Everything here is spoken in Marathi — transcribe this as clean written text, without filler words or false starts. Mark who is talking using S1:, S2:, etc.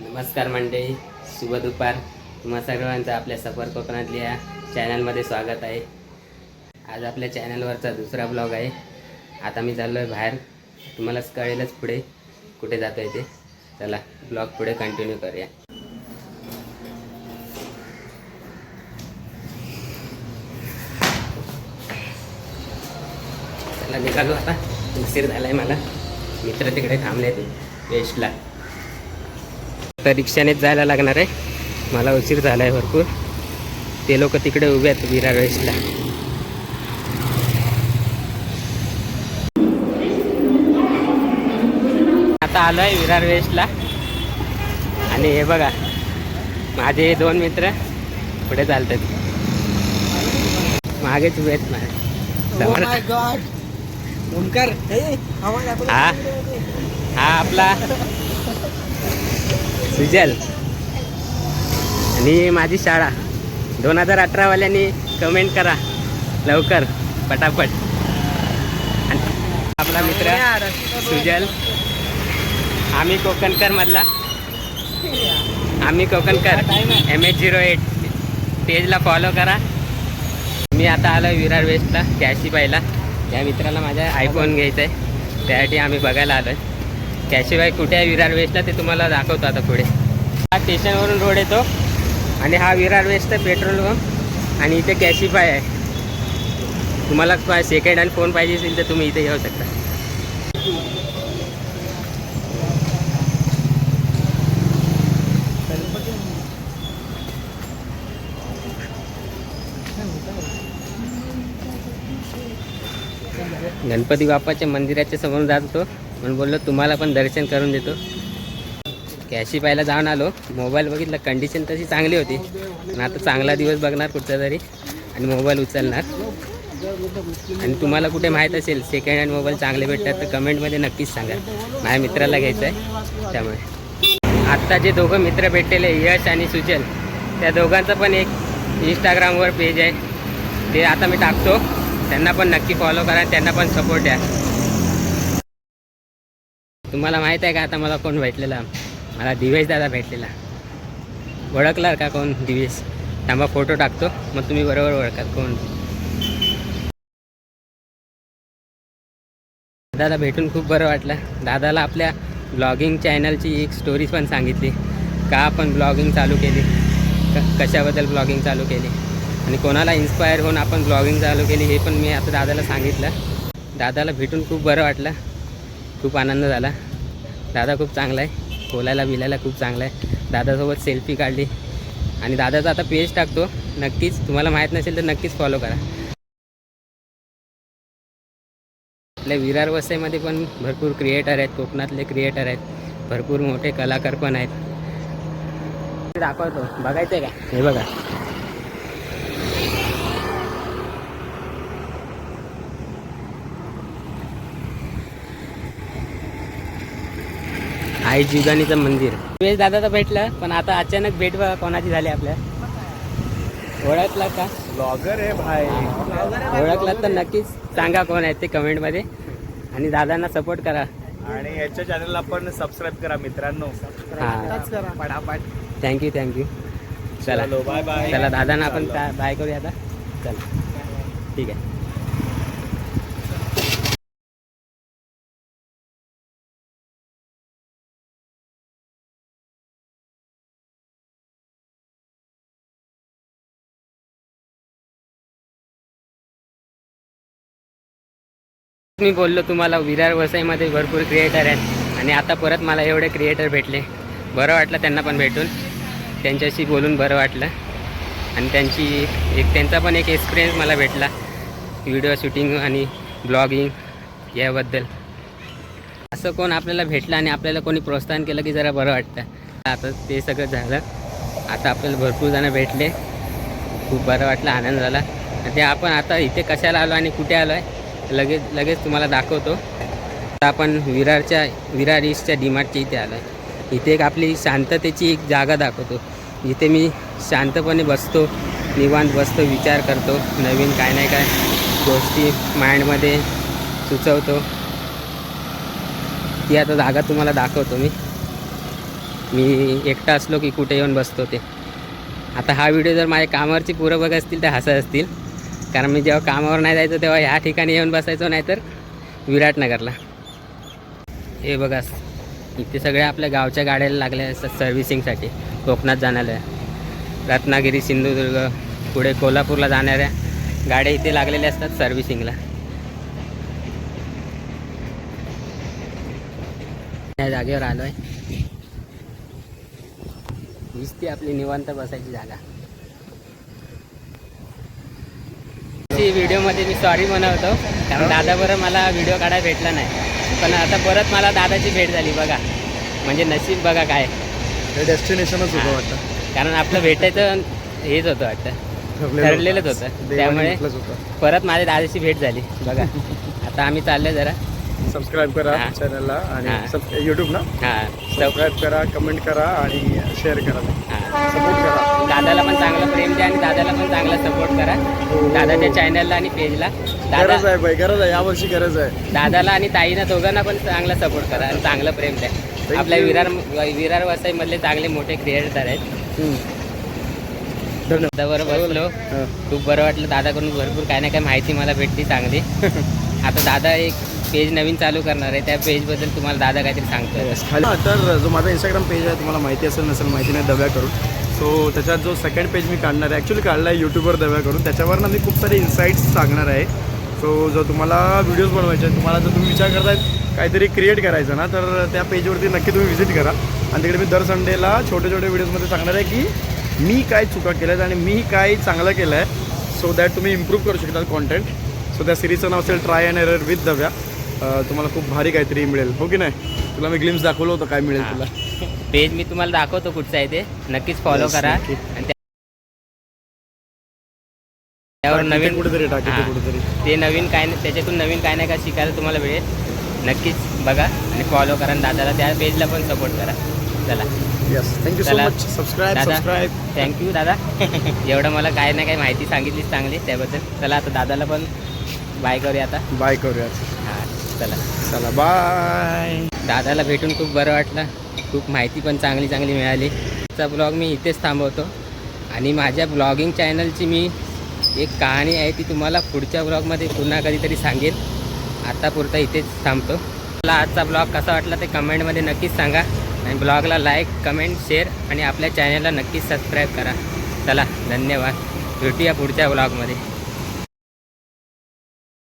S1: नमस्कार मंडळी, शुभ दुपार. तुम्हा सर्वांचं आपल्या सफर कोकणातल्या या चॅनलमध्ये स्वागत आहे. आज आपल्या चॅनलवरचा दुसरा ब्लॉग आहे. आता मी चाललो आहे बाहेर. तुम्हालाच कळेलच पुढे कुठे जातो आहे ते. चला ब्लॉग पुढे कंटिन्यू करूया. चला निघालो आता. उशीर झाला आहे मला. मित्र तिकडे थांबले ते वेस्टला. तर रिक्षानेच जायला लागणार आहे. मला उशीर झाला आहे भरपूर. ते लोक तिकडे उभे आहेत विरार वेस्टला. आता आलो आहे विरार वेस्टला. आणि हे बघा माझे दोन मित्र पुढे चालतात. मागेच उभे आहेत माझ्या. हा आपला सुजल. आणि माझी शाळा 2018 वाल्यांनी कमेंट करा लवकर पटापट. आणि आपला मित्र सुजल. आम्ही कोकणकर मधला. आम्ही कोकणकर MH08 पेजला फॉलो करा. मी आता आलो विरार वेस्टला कॅशीबाईला. या मित्राला माझ्या आयफोन घ्यायचा आहे, त्यासाठी आम्ही बघायला आलो आहे. कॅशीबाई कुठे आहे विरार वेस्टला ते तुम्हाला दाखवतो आता पुढे. हा स्टेशनवरून रोड येतो आणि हा विरार वेस्ट पेट्रोल पंप. आणि इथे कॅशीबाई आहे. तुम्हाला सेकंड हँड फोन पाहिजे असेल तर तुम्ही इथे येऊ शकता. गणपती बाप्पाच्या मंदिराच्या समोर जात होतो म्हणून बोललो तुम्हाला पण दर्शन करून देतो. कॅशीबाईला जाऊन आलो. मोबाईल बघितलं, कंडिशन तशी चांगली होती. पण आता चांगला दिवस बघणार कुठचा तरी आणि मोबाईल उचलणार. आणि तुम्हाला कुठे माहीत असेल सेकंड हँड मोबाईल चांगले भेटतात तर कमेंटमध्ये नक्कीच सांगा. माझ्या मित्राला घ्यायचं आहे त्यामुळे. आत्ता जे दोघं मित्र भेटलेले यश आणि सुजल, त्या दोघांचं पण एक इंस्टाग्रामवर पेज आहे. ते आता मी टाकतो. त्यांना पण नक्की फॉलो करा, त्यांना पण सपोर्ट द्या. तुम्हाला माहीत आहे का आता मला कोण भेटलेला? मला दिवेश दादा भेटलेला. ओळखला का कोण दिवेश? थांबा फोटो टाकतो मग तुम्ही बरोबर ओळखाल कोण. दादाला भेटून खूप बरं वाटलं. दादाला आपल्या ब्लॉगिंग चॅनलची एक स्टोरी पण सांगितली, का आपण ब्लॉगिंग चालू केली, कशाबद्दल ब्लॉगिंग चालू केली आणि कोणाला इन्स्पायर होऊन आपण ब्लॉगिंग चालू केली हे पण मी आता दादाला सांगितलं. दादाला भेटून खूप बरं वाटलं, खूप आनंद झाला. दादा खूप चांगला आहे, बोलायला बिलायला खूप चांगला आहे. दादासोबत सेल्फी काढली. आणि दादाचा आता पेज टाकतो, नक्कीच तुम्हाला माहीत नसेल तर नक्कीच फॉलो करा. आपल्या विरार वसईमध्ये पण भरपूर क्रिएटर आहेत, कोकणातले क्रिएटर आहेत, भरपूर मोठे कलाकार पण आहेत. दाखवतो, बघायचं आहे का? हे बघा आई जिवदानीचं मंदिर. वेळ दादा तर भेटलं, पण आता अचानक भेट बघा कोणाची झाली आपल्या. ओळखला का?
S2: ब्लॉगर आहे भाई.
S1: ओळखला तर नक्कीच सांगा कोण आहे ते कमेंटमध्ये. आणि दादांना सपोर्ट करा.
S2: आणि याच्या चॅनलला पण सबस्क्राईब करा मित्रांनो.
S1: हां
S2: पटापट.
S1: थँक्यू. चला
S2: बाय बाय.
S1: चला दादांना आपण बाय करूया आता. चला ठीक आहे. मी बोललो तुम्हाला विरार वसईमध्ये भरपूर क्रिएटर आहेत आणि आता परत मला एवढे क्रिएटर भेटले. बरं वाटलं त्यांना पण भेटून, त्यांच्याशी बोलून बरं वाटलं. आणि त्यांचा पण एक एक्सपिरियन्स मला भेटला व्हिडिओ शूटिंग आणि ब्लॉगिंग याबद्दल. असं कोण आपल्याला भेटलं आणि आपल्याला कोणी प्रोत्साहन केलं की जरा बरं वाटतं. आता ते सगळं झालं. आता आपल्याला भरपूर जणं भेटले, खूप बरं वाटलं, आनंद झाला. ते आपण आता इथे कशाला आलो आणि कुठे आलो आहे लगेच तुम्हाला दाखवतो. आता आपण विरार ईस्टच्या डीमार्टच्या इथे आलो आहे. इथे एक आपली शांततेची एक जागा दाखवतो. इथे मी शांतपणे बसतो, निवांत बसतो, विचार करतो, नवीन काय नाही काय गोष्टी माइंडमध्ये सुचवतो. ती आता जागा तुम्हाला दाखवतो मी. मी एकटा असलो की कुठे येऊन बसतो ते. आता हा व्हिडिओ जर माझ्या कामावरची पोरं बघत असतील तर हसत असतील, कारण मी जेव्हा कामावर नाही जायचो तेव्हा ह्या ठिकाणी येऊन बसायचो, नाहीतर विराटनगरला. हे बघा, इथे सगळ्या आपल्या गावच्या गाड्याला लागल्या असतात सर्व्हिसिंगसाठी. कोकणात जाणाऱ्या, रत्नागिरी, सिंधुदुर्ग, पुढे कोल्हापूरला जाणाऱ्या गाड्या इथे लागलेल्या असतात सर्व्हिसिंगला. या जागेवर आलो आहे. हीच ती आपली निवांत बसायची जागा. व्हिडिओमध्ये मी सॉरी म्हणवतो, कारण दादाबरोबर मला व्हिडिओ काढायला भेटला नाही, पण आता परत मला दादाची भेट झाली. बघा, म्हणजे नशीब बघा काय,
S2: डेस्टिनेशनच होतं वाटतं.
S1: कारण आपलं भेटायचं हेच होतं वाटतं, ठरलेलंच होतं. त्यामुळे परत माझ्या दादाची भेट झाली. बघा, आता आम्ही चाललोय जरा.
S2: सबस्क्राईब करा चॅनलला आणि यूट्यूब ना.
S1: हां,
S2: सबस्क्राईब करा, कमेंट करा आणि शेअर करा.
S1: हां,
S2: सपोर्ट करा.
S1: दादाला पण चांगलं प्रेम द्या आणि दादाला पण चांगला सपोर्ट करा. दादाच्या चॅनलला आणि पेजला.
S2: गरज आहे बाई, गरज आहे, यावर्षी गरज आहे.
S1: दादाला आणि ताईना दोघांना पण चांगला सपोर्ट करा आणि चांगलं प्रेम द्या. आपल्या विरार वसईमधले चांगले मोठे क्रिएटर आहेत. दादाबरोबर बसलो, खूप बरं वाटलं. दादाकडून भरपूर काय ना काय माहिती मला भेटली चांगली. आता दादा एक पेज नवीन चालू करणार आहे, त्या पेजबद्दल तुम्हाला दादा काहीतरी सांगतो.
S2: तर जो माझा इंस्टाग्राम पेज आहे तुम्हाला माहिती असेल नसेल माहिती नाही, दव्या करून. सो त्याच्यात जो सेकंड पेज मी काढणार आहे, ॲक्च्युली काढला आहे यूट्यूबवर दव्या करून. त्याच्यावर ना मी खूप सारे इन्साईट्स सांगणार आहे. सो जर तुम्हाला व्हिडिओज बनवायचे आहेत, तुम्हाला जर तुम्ही विचार करतायत काहीतरी क्रिएट करायचं ना, तर त्या पेजवरती नक्की तुम्ही व्हिजिट करा. आणि तिकडे मी दर संडेला छोटे छोटे व्हिडिओजमध्ये सांगणार आहे की मी काय चुका केल्या आहेत आणि मी काय चांगलं केलं आहे, सो दॅट तुम्ही इम्प्रूव्ह करू शकता कॉन्टेंट. सो त्या सिरीजचं नाव असेल ट्राय अँड एरर विथ दव्या. तुम्हाला खूप भारी काहीतरी मिळेल, हो की नाही? तुला मी ग्लिम्स दाखवलं होतं काय मिळेल तुला.
S1: पेज मी तुम्हाला दाखवतो कुठचं आहे ते, नक्कीच फॉलो करा. आणि त्यावर नवीन
S2: कुठेतरी टाकेल, कुठेतरी
S1: ते नवीन काय नाही, त्याच्यातून नवीन काय नाही का शिकायला तुम्हाला मिळेल. नक्कीच बघा आणि फॉलो करा आणि दादाला त्या पेजला पण सपोर्ट करा. चला,
S2: yes, thank you so much. Subscribe.
S1: Thank you दादा. एवढं मला काय ना काय माहिती सांगितलीच चांगली त्याबद्दल. चला, आता दादाला पण बाय करूया. आता
S2: बाय करूया.
S1: हां, चला
S2: चला, बाय.
S1: दादाला भेटून खूप बरं वाटलं. खूप माहिती पण चांगली चांगली मिळाली. चा ब्लॉग मी इथेच थांबवतो आणि माझ्या ब्लॉगिंग चॅनलची मी एक कहाणी आहे ती तुम्हाला पुढच्या ब्लॉगमध्ये पुन्हा कधीतरी सांगेन. आतापुरता इथेच थांबतो. मला आजचा ब्लॉग कसा वाटला ते कमेंटमध्ये नक्कीच सांगा आणि ब्लॉगला लाईक, कमेंट, शेअर आणि आपल्या चॅनलला नक्कीच सबस्क्राईब करा. चला, धन्यवाद. भेटूया पुढच्या ब्लॉगमध्ये.